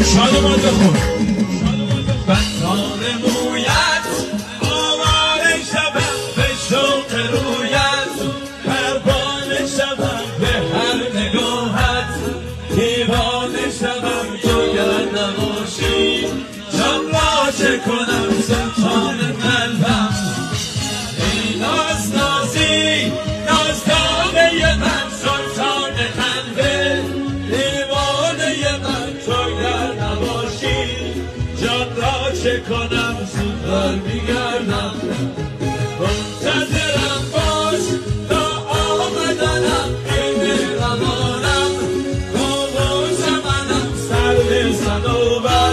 شادمان بخون. بندان مویت آواره شدم به شوق رویت، پروانه شدم به هر نگاهت، دیوانه شدم تو گر نباشی، جان را چه کنم سلطان قلبم. ای نازنازی نازدانه من، سلطان قلبه دیوانه من، تو گر نباشی جان را چه کنم زود برمیگردم. منتظرم باش تا آمدنم، این غمانم کابوس منم سر به صنوبر.